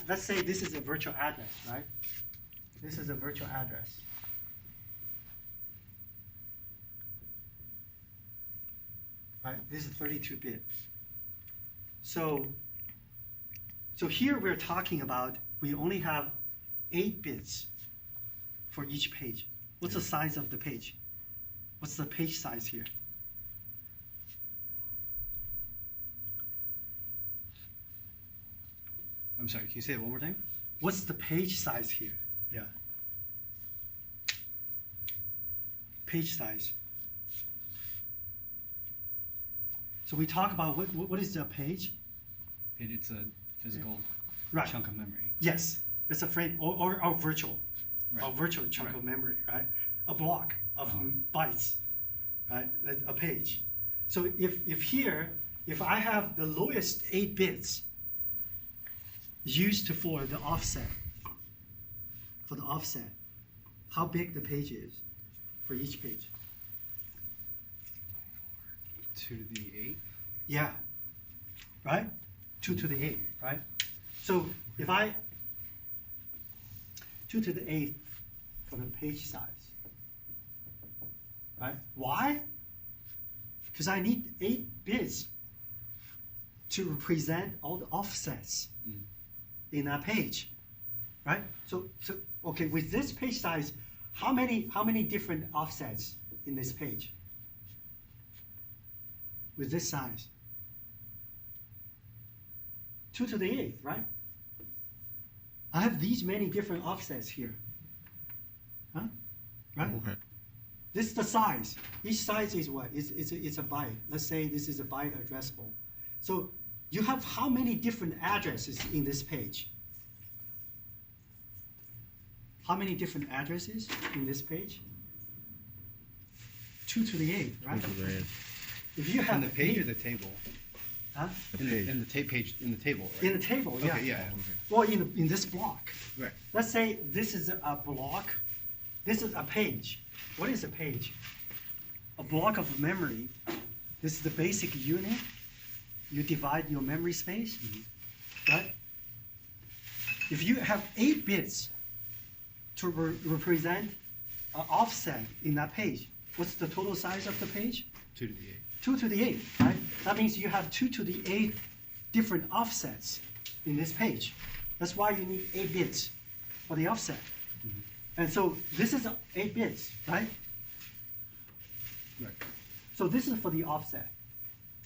let's say this is a virtual address, right? This is a virtual address. Right, this is 32-bit. So here we're talking about we only have 8 bits for each page. What's the size of the page? What's the page size here? I'm sorry, can you say it one more time? What's the page size here? Yeah. Page size. So we talk about what is the page? It's a physical Right. chunk of memory. Yes, it's a frame or virtual, Right. a virtual chunk Right. of memory, right? A block of bytes, right? A page. So if I have the lowest 8 bits used for the offset, how big the page is for each page? 2 to the 8. Yeah, right? 2 to the 8, right? So if 2 to the 8 for the page size, right? Why? Because I need 8 bits to represent all the offsets in that page, right? So okay, with this page size, how many different offsets in this page? With this size, 2 to the 8th, right? I have these many different offsets here, huh? Right? Okay. This is the size. Each size is what? It's a byte. Let's say this is a byte addressable. So you have how many different addresses in this page? How many different addresses in this page? 2 to the 8th, right? If you have On the page or 8, the table? huh? The page. In the page, in the table, right? In the table, yeah. Okay, yeah. Well, in this block. Right. Let's say this is a block. This is a page. What is a page? A block of memory. This is the basic unit. You divide your memory space, right? If you have 8 bits to represent an offset in that page, what's the total size of the page? 2 to the 8. 2 to the 8th, right? That means you have 2 to the 8th different offsets in this page. That's why you need 8 bits for the offset. And so this is 8 bits, right? Right. So this is for the offset,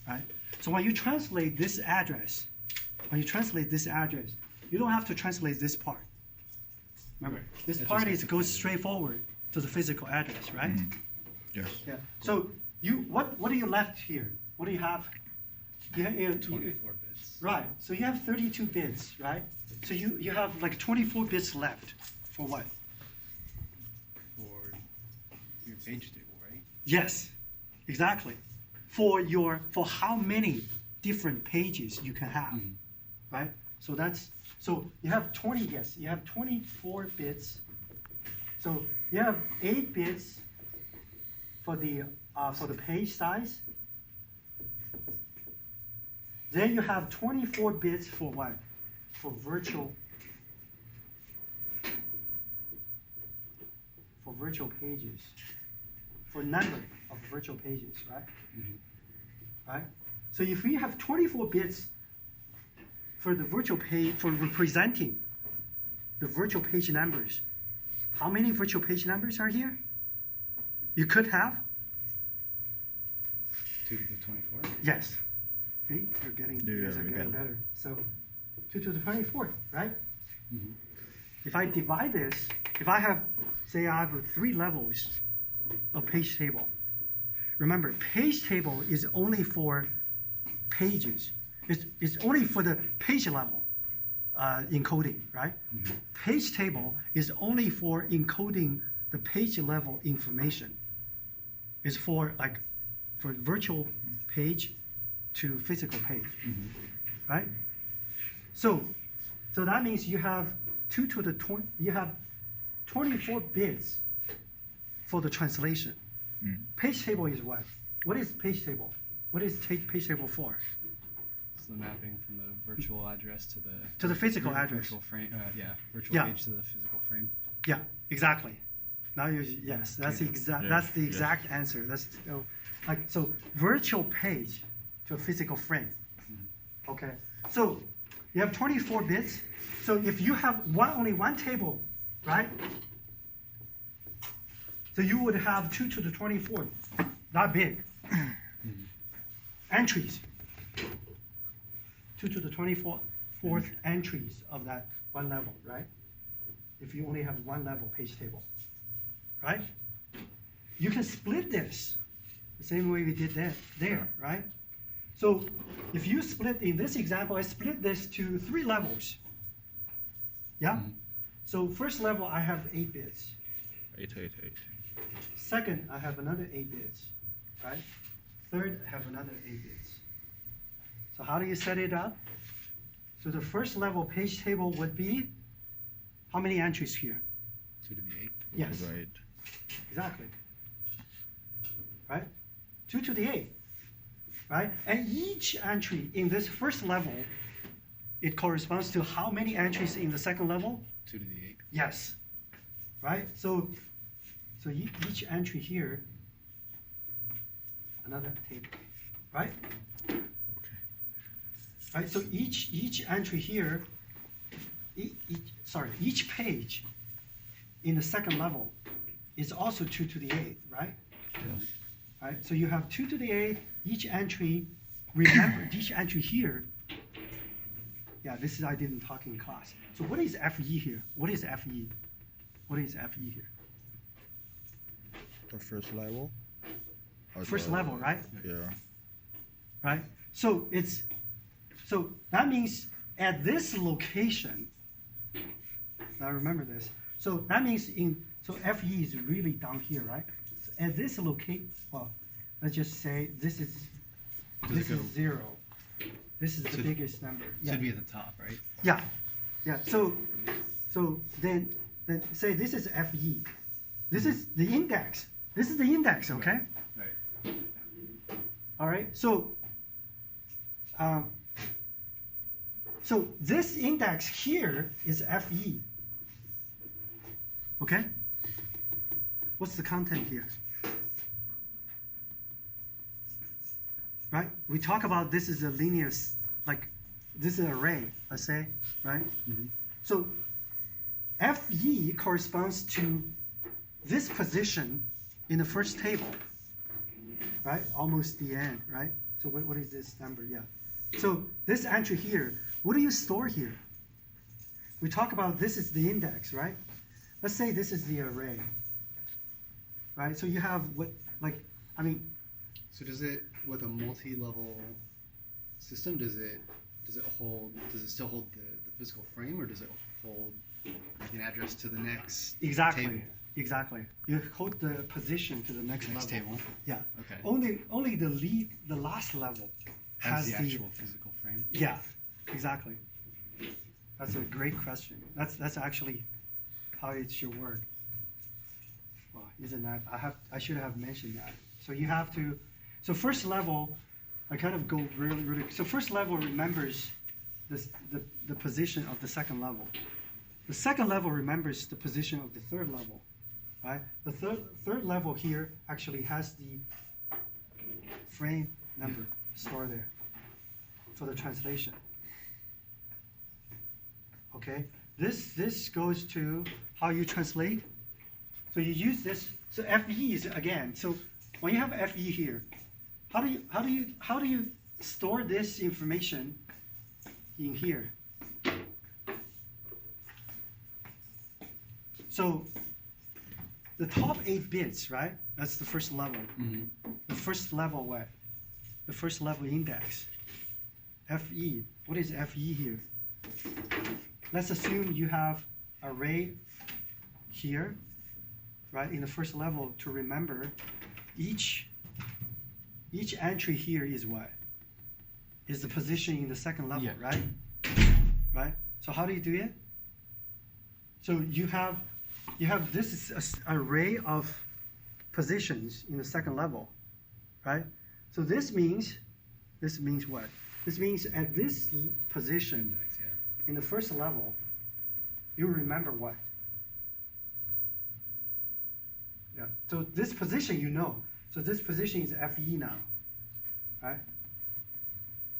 right? So when you translate this address, you don't have to translate this part. Remember, this It part just goes straight forward to the physical address, right? Yes. Yeah. So what do you left here? What do you have? You have 24 bits. right. So you have 32 bits, right? So you have like 24 bits left for what? For your page table, right? Yes, exactly. For how many different pages you can have, right? So you have 24 bits. So you have 8 bits for the page size. Then you have 24 bits for what? For virtual pages. For number of virtual pages, right? Right? So if we have 24 bits for the virtual page, for representing the virtual page numbers, how many virtual page numbers are here? You could have? 2 to the 24. Yes. See, you guys are we getting got it. better. So 2 to the 24th, right? Mhm. If I divide this, if I have, say I have 3 levels of page table. Remember, page table is only for pages. It's only for the page level encoding, right? Page table is only for encoding the page level information. It's for virtual page to physical page, right? So that means you have 24 bits for the translation. Page table is what? What is page table? What is page table for? So the mapping from the virtual address to the physical address. Virtual frame. Virtual Yeah. page to the physical frame. Yeah, exactly. Now you yes, that's the exact Yeah, that's the yeah. exact answer. That's so virtual page to a physical frame. Okay, so you have 24 bits. So if you have only one table, right? So you would have 2 to the 24th, that big. Entries. 2 to the 24th entries of that one level, right? If you only have one level page table, right? You can split this the same way we did there, right? So if you split, in this example, I split this to 3 levels. Yeah? So first level, I have 8 bits. 8. Second, I have another 8 bits, right? Third, I have another 8 bits. So how do you set it up? So the first level page table would be, how many entries here? 2 to the 8. Yes, Right. exactly. Right? 2 to the 8, right? And each entry in this first level, it corresponds to how many entries in the second level? 2 to the 8. Yes, right? So each entry here, another table, right? Okay. Right, so each entry here, each page in the second level is also 2 to the 8, right? Yes. Right, so you have 2 to the 8, each entry, remember, each entry here, yeah, this is, I didn't talk in class. So what is FE here? What is FE? What is FE here? The first level. First level, right? Yeah. Right? So that means at this location, now remember this. So that means so FE is really down here, right? So at this location, well, let's just say this is 0. This is the biggest number. Yeah. Should be at the top, right? Yeah. Yeah. So then say this is FE. This is the index. This is the index, okay? Right. All right. So this index here is FE. Okay? What's the content here? Right? We talk about this is a linear, like this is an array, let's say, right? So FE corresponds to this position in the first table, right? Almost the end, right? So what is this number? Yeah. So this entry here, what do you store here? We talk about this is the index, right? Let's say this is the array, right? So you have So does it, with a multi-level system, does it still hold the physical frame, or does it hold like an address to the next Exactly. table? Exactly. You hold the position to the next Next level. table? Yeah. Okay. Only the last level Has the actual physical frame? Yeah, exactly. That's a great question. That's actually how it should work. Well, isn't that? I should have mentioned that. So you have to. So first level, I kind of go really. So first level remembers the position of the second level. The second level remembers the position of the third level, right? The third level here actually has the frame number stored there for the translation. Okay, this goes to how you translate. So you use this. So FE is again. So when you have FE here, how do you store this information in here? So the top 8 bits, right? That's the first level. The first level what? The first level index. FE. What is FE here? Let's assume you have array here, right? In the first level, to remember, each entry here is what? Is the position in the second level, Yeah. right? Right? So how do you do it? So you have this is an array of positions in the second level, right? So this means what? This means at this position, Index, yeah. in the first level, you remember what? Yeah, so this position you know. So this position is FE now, right?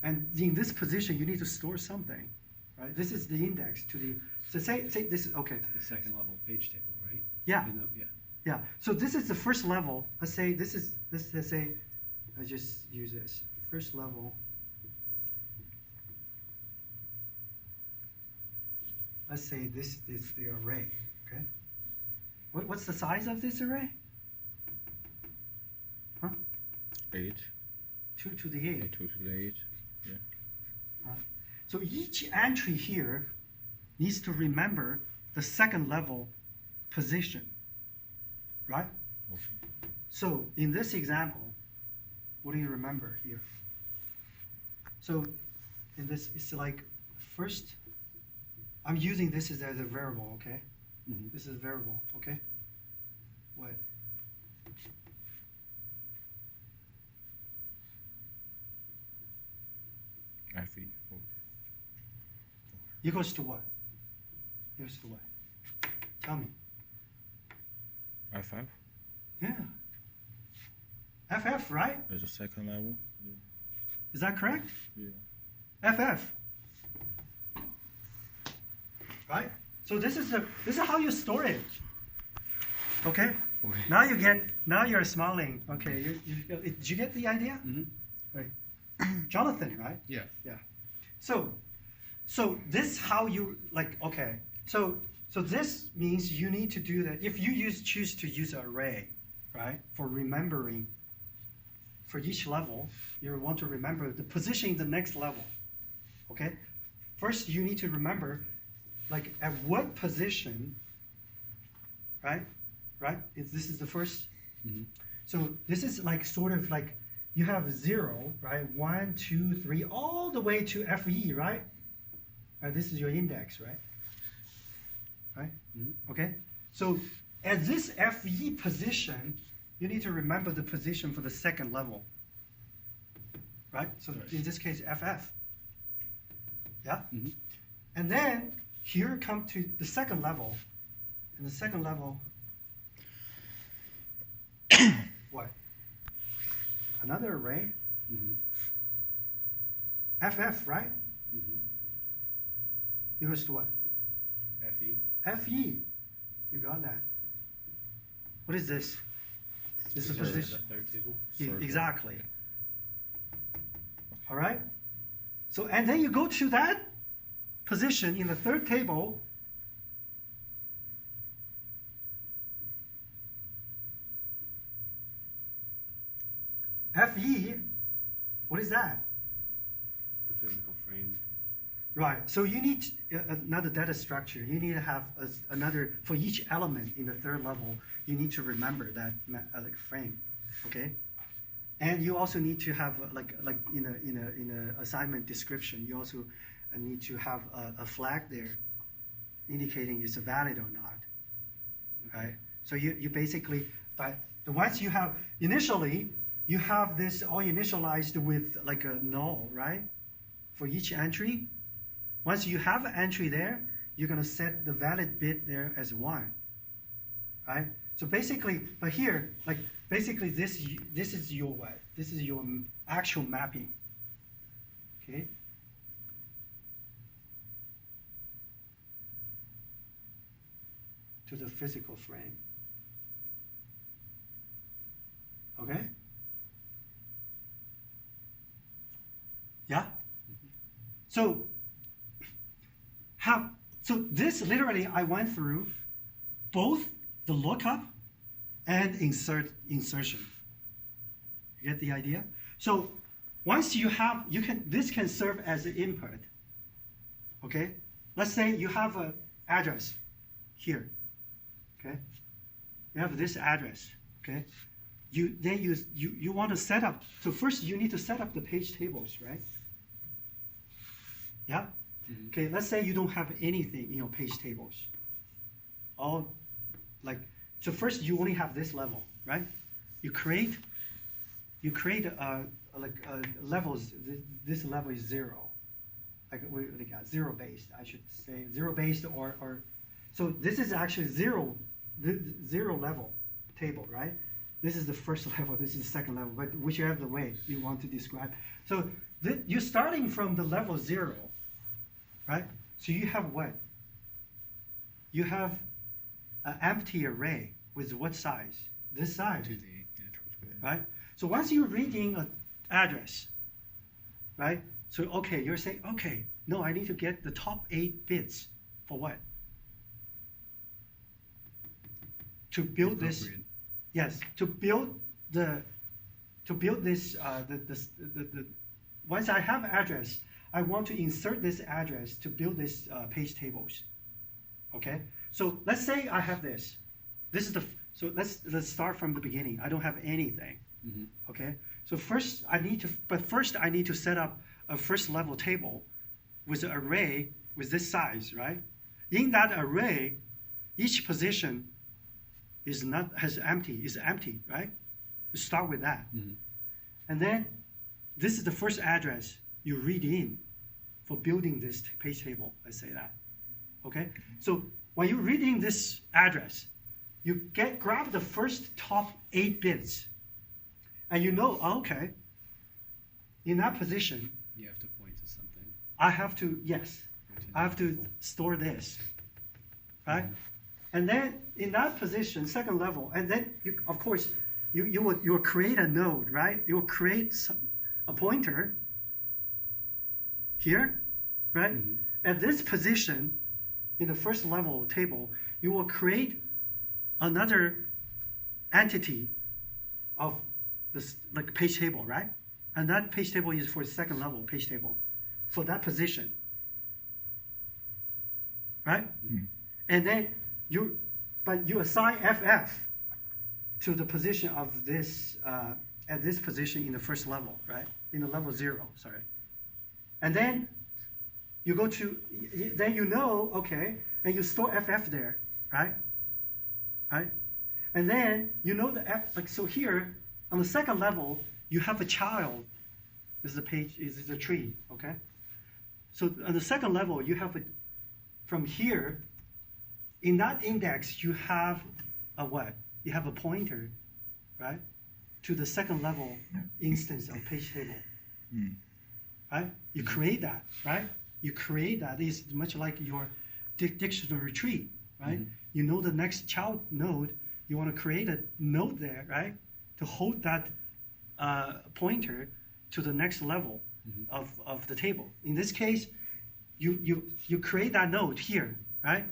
And in this position, you need to store something, right? This is the index to the, so say this is, okay. The second level page table, right? Yeah. Yeah. Yeah, so this is the first level. Let's say let's say, I just use this. First level. Let's say this is the array, okay? What's the size of this array? Huh? 8. 2 to the 8. 2 to the 8. So each entry here needs to remember the second level position, right? Okay. So in this example, what do you remember here? So in this, it's like first, I'm using this as a variable, okay? Mm-hmm. This is a variable, okay? What? FE. Equals to what? Equals to what? Tell me. FF Yeah. FF, right? is the second level. Is that correct? Yeah. FF. Right? So this is how you store it. Okay? Okay. Now you're smiling. Okay, did you get the idea? Mm-hmm. Right. Jonathan, right? Yeah. Yeah. So this how you like, okay. So this means you need to do that. If you choose to use an array, right, for remembering for each level, you want to remember the position in the next level. Okay? First you need to remember like at what position, right? Right? This is the first. Mm-hmm. So this is like sort of like you have 0, right? 1, 2, 3, all the way to FE, right? This is your index, right? Right? Mm-hmm. Okay? So at this FE position, you need to remember the position for the second level. Right? So Right. in this case, FF. Yeah? Mm-hmm. And then here come to the second level. And the second level, what? Another array, Mm-hmm. FF, right? Mm-hmm. Equals to what? FE. FE. You got that. What is this? This is The the position. third table. Circle. Exactly. All right? So, and then you go to that position in the third table. FE, what is that? The physical frame. Right, so you need another data structure. You need to have another, for each element in the third level, you need to remember that like frame, okay? And you also need to have like in a assignment description, you also need to have a flag there indicating it's valid or not, right? So you basically, once you have, initially, you have this all initialized with like a null, right? For each entry. Once you have an entry there, you're gonna set the valid bit there as 1, right? So basically, but here, like basically this is your what? This is your actual mapping, okay? To the physical frame, okay? Yeah? So this literally I went through both the lookup and insertion. You get the idea? So once you have, this can serve as an input. Okay? Let's say you have an address here. Okay? You have this address. Okay? You want to set up, so first you need to set up the page tables, right? Yeah? Mm-hmm. Okay, let's say you don't have anything in your page tables. All like, so first you only have this level, right? You create a levels. This level is 0. Like we got 0 based. I should say 0 based or. So this is actually zero level table, right? This is the first level. This is the second level. But whichever the way you want to describe. So you're starting from the level 0, right? So you have what? You have an empty array with what size? This size, 2 to 8. Yeah, 2 to 8. right? So once you're reading an address, right? So okay, you're saying, okay, no, I need to get the top 8 bits for what? To build this, Appropriate. yes, to build this, once I have address, I want to insert this address to build this page tables. Okay, so let's say I have this. This is so let's start from the beginning. I don't have anything. Mm-hmm. Okay, so first I need to set up a first level table with an array with this size, right? In that array, each position is empty, right? You start with that. Mm-hmm. And then this is the first address you read in for building this page table, let's say that. Okay? So when you read in this address, you grab the first top 8 bits. And you know, okay, in that position, You have to point to something. I have to, yes, Point I have to level. store this, right? And then in that position, second level, and then of course, you will create a node, right? You will create a pointer here, right? Mm-hmm. At this position, in the first level table, you will create another entity of this like page table, right? And that page table is for the second level page table, for that position, right? Mm-hmm. And then you assign FF to the position of this at this position in the first level, right? In the level 0, sorry. And then you go to, then you know, okay, and you store FF there, right? Right? And then you know the F, like so here on the second level, you have a child. This is a page, this is a tree, okay? So on the second level, you have from here, in that index, you have a what? You have a pointer, right? To the second level instance of page table, Mm. right? You create that, right? You create that. It's much like your dictionary tree, right? Mhm. You know the next child node, you want to create a node there, right? To hold that pointer to the next level of the table. In this case, you create that node here, right?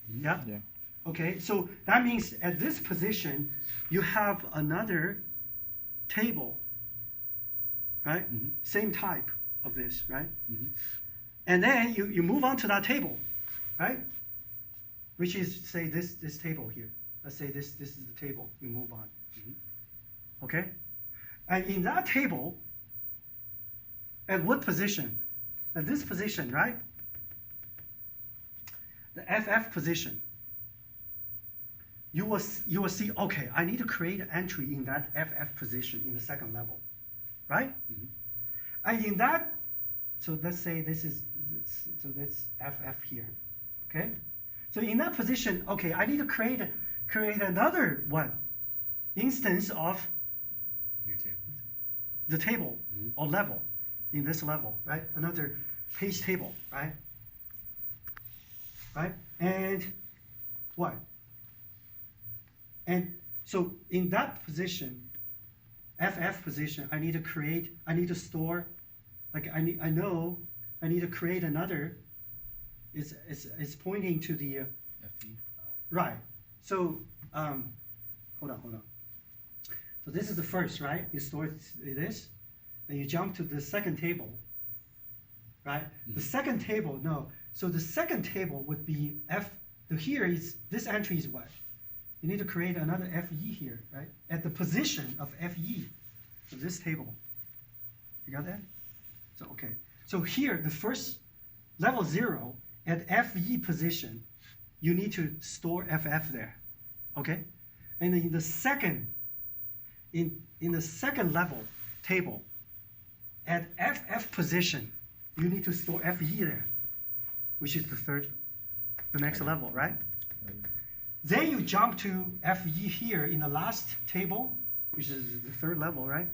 Yeah? Yeah. Okay, so that means at this position, you have another table, right? Mhm. Same type of this, right? Mhm. And then you move on to that table, right? Which is, say, this table here. Let's say this is the table. You move on. Mhm. Okay? And in that table, at what position? At this position, right? The FF position. You will see, okay, I need to create an entry in that FF position in the second level, right? Mhm. And in that, so let's say so that's FF here, okay? So in that position, okay, I need to create another one instance of Your table. the table Mhm. or level in this level, right? Another page table, right? Right? And what? And so in that position, FF position, I need to store, like I need to create another, it's pointing to the, FE. right. So, hold on. So this is the first, right? You store this, then you jump to the second table, right? The second table, no. So the second table would be here is, this entry is what? You need to create another FE here, right? At the position of FE of this table. You got that? So, okay. So here, the first level 0 at FE position, you need to store FF there, okay? And in the second, in the second level table, at FF position, you need to store FE there, which is the next level, right? Then you jump to FE here in the last table, which is the third level, right?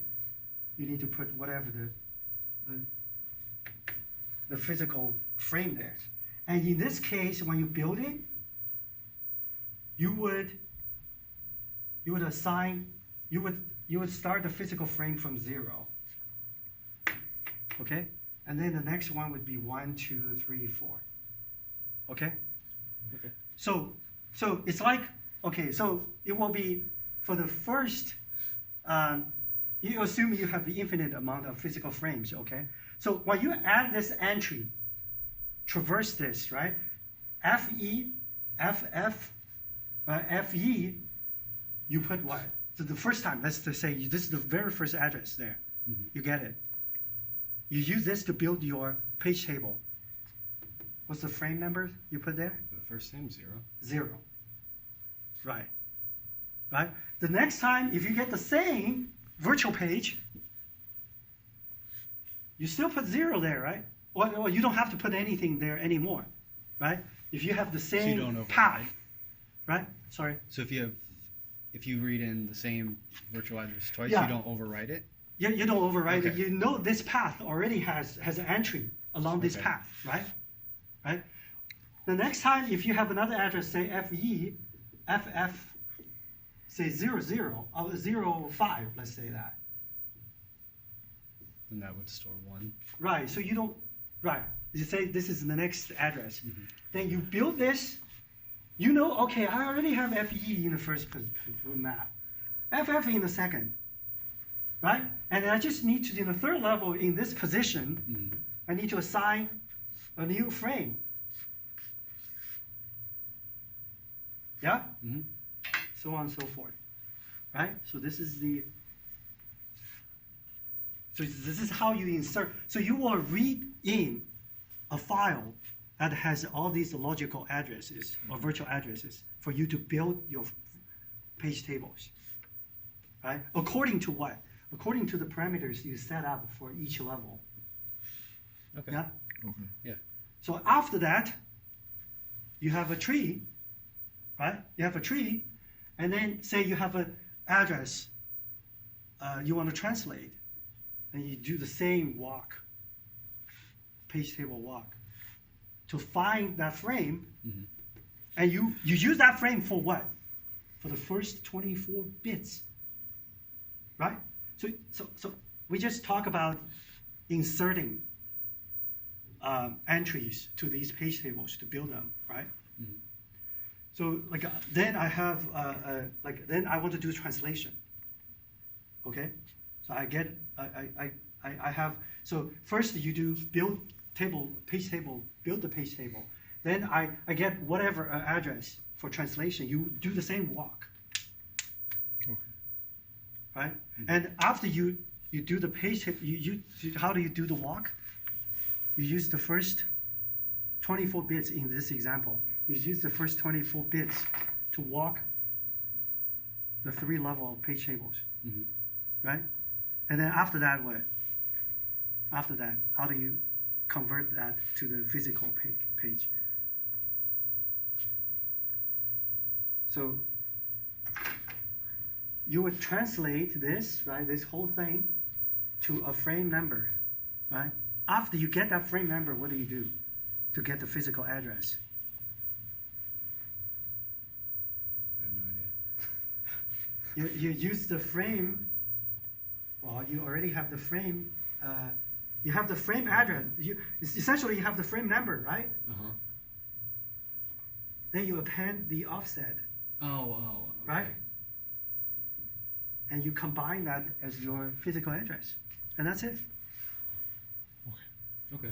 You need to put whatever the physical frame there. And in this case, when you build it, you would start the physical frame from 0. Okay? And then the next one would be 1, 2, 3, 4. Okay? Okay. So it's like, okay, so it will be for the first, you assume you have the infinite amount of physical frames, okay? So when you add this entry, traverse this, right? FE, FF, FE, you put what? So the first time, let's just say this is the very first address there. Mm-hmm. You get it. You use this to build your page table. What's the frame number you put there? The first name 0. 0. Right. Right? The next time, if you get the same virtual page, you still put 0 there, right? Or you don't have to put anything there anymore, right? If you have the So you same don't override. path, right? Sorry. So if you read in the same virtual address twice, Yeah. you don't overwrite it? You don't override it. Okay. You know this path already has an entry along this Okay. path, right? Right? The next time, if you have another address, say FE, FF, say 00, or 05, let's say that. Then that would store 1. Right, so you don't, right, you say this is the next address. Mhm. Then you build this, you know, okay, I already have FE in the first map, FF in the second, right? And I just need to, in the third level, in this position, Mhm. I need to assign a new frame. Yeah? Mhm. So on and so forth, right? So this is how you insert. So you will read in a file that has all these logical addresses or virtual addresses for you to build your page tables, right? According to what? According to the parameters you set up for each level. Okay. Yeah? Okay. Yeah. So after that, you have a tree, right? You have a tree, and then say you have an address you want to translate, and you do the same walk, page table walk, to find that frame, Mhm. and you use that frame for what? For the first 24 bits, right? So we just talk about inserting entries to these page tables to build them, right? Mhm. So like then I have then I want to do translation. Okay, so I get I have, so first you do build page table, build the page table. Then I get whatever address for translation. You do the same walk. Okay. Right, and after you do the page table, how do you do the walk? You use the first 24 bits in this example. You use the first 24 bits to walk the 3 level page tables, Mhm. right? And then after that, what? After that, how do you convert that to the physical page? So you would translate this, right, this whole thing to a frame number, right? After you get that frame number, what do you do to get the physical address? I have no idea. You use the frame. Well, you already have the frame. You have the frame address. Essentially, you have the frame number, right? Uh-huh. Then you append the offset, Oh, okay. right? And you combine that as your physical address, and that's it. Okay.